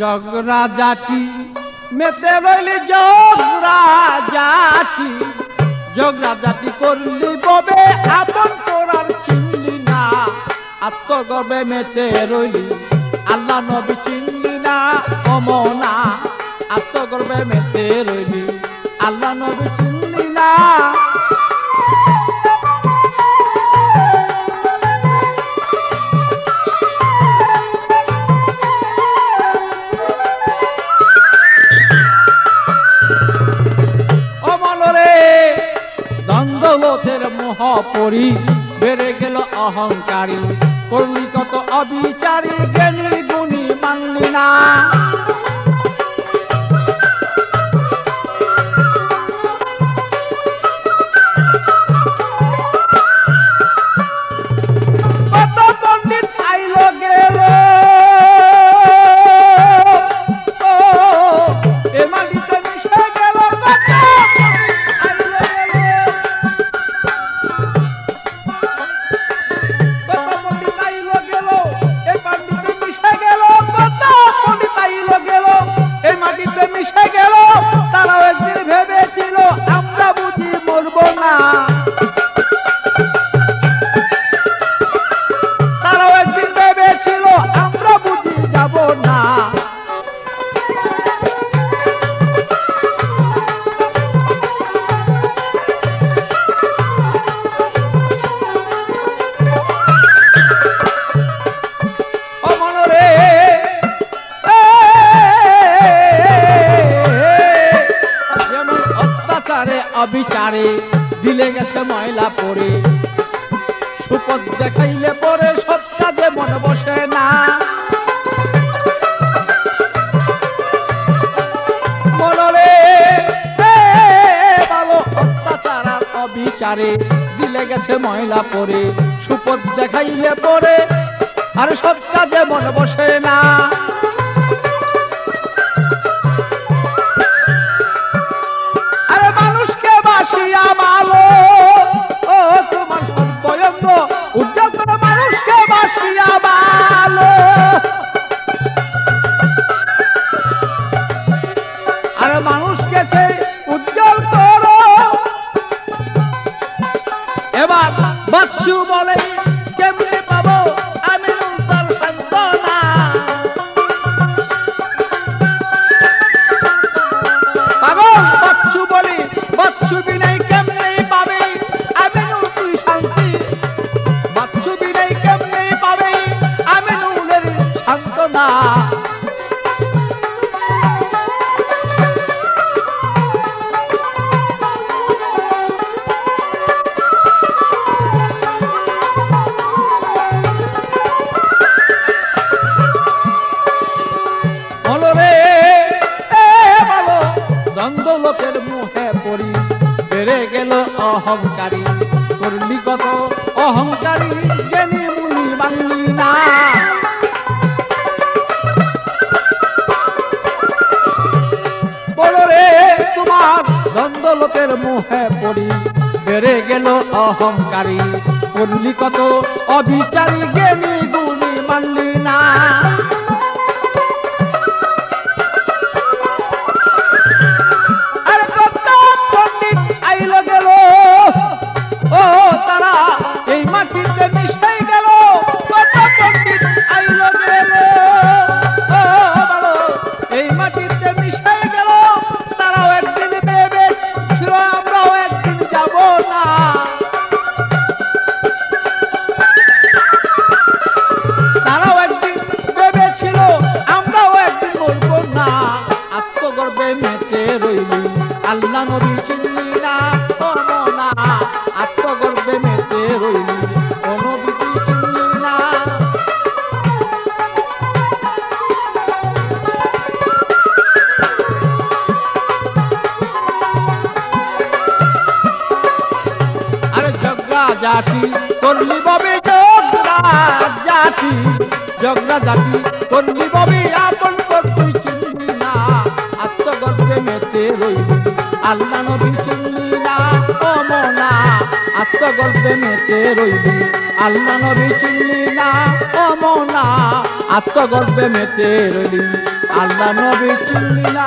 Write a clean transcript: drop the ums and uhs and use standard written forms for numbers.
জগরা জাতি মেতে রইলি জগরা জাতি, জগরা জাতি করলি ববে আপন তোরার চিনলি না, আত্মগর্বে মেতে রইলি আল্লাহ নবী চিনলি না অমনা, আত্মগর্বে মেতে রইলি আল্লাহ নবী চিনলি না। দৌলতের মোহ পরি বেড়ে গেল অহংকারী, করলি কত অবিচারী, জ্ঞানী গুণী মানলি না। কত পণ্ডিত আইল গেল, এ মাটিতে মিশে গেল, তারাও একদিন ভেবেছিল আমরা বুঝি মরব না, তারাও একদিন ভেবেছিল আমরা বুঝি যাব না। অবিচারে দিলে গেছে ময়লা পরে, সুপথ দেখাইলে পরে সৎ কাজে মন বসে না। মনরে ভালো অত্যাচার আর অবিচারে দিলে গেছে ময়লা পরে, সুপথ দেখাইলে পরে আর সৎ কাজে মন বসে না। ভালো ও তোমার সর্বয়ঙ্গ উজ্জ্বল করে মানুষকে বাসিয়া ভালো, আর মানুষকে সেই উজ্জ্বল করো। এবার বাচ্চু বলে কেমনে পাবো আমি তার সান্ত্বনা, পাগল বাচ্চু বলি বাচ্চু বিনাই কেমনে পাবে আমিনুল তুই শান্তি, বাচ্চু বিনাই কেমনে পাবে আমিনুলের সান্ত্বনা। দ্বন্দ্বলোকের মুহে পড়ি বেড়ে গেল অহংকারী, করলি কত অহংকারী, জ্ঞানী মুনি মানলি না। বলো রে তোমার দ্বন্দ্বলোকের মুহে পড়ি বেড়ে গেল অহংকারী, করলি কত অবিচারী, জ্ঞানী গুণী মানলি না। এই মাটিতে মিশে গেল, কত পণ্ডিত আইল গেল, এই মাটিতে মিশে গেল, তারাও একদিন ভেবে ছিল আমরাও একদিন যাব না। তারাও একদিন ভেবেছিল আমরাও একদিন মরব না, আত্মগর্বে মেতে রইলি আল্লাহ নবী চিনলি না অমনা, আত্মগর্বে মেতে রইলি নবী চিনলি না। আরে জগরা জাতি করলি ববে, জগরা জাতি, জগরা জাতি করলি ববে আপন পর তুই চিনলি না, আত্মগর্বে মেতে রইলি আল্লাহ নবী চিনলি না অমনা, আত্মগর্বে মেতে রইলি আল্লাহ নবী চিনলি না অমনা, আত্মগর্বে মেতে রইলি আল্লাহ নবী চিনলি না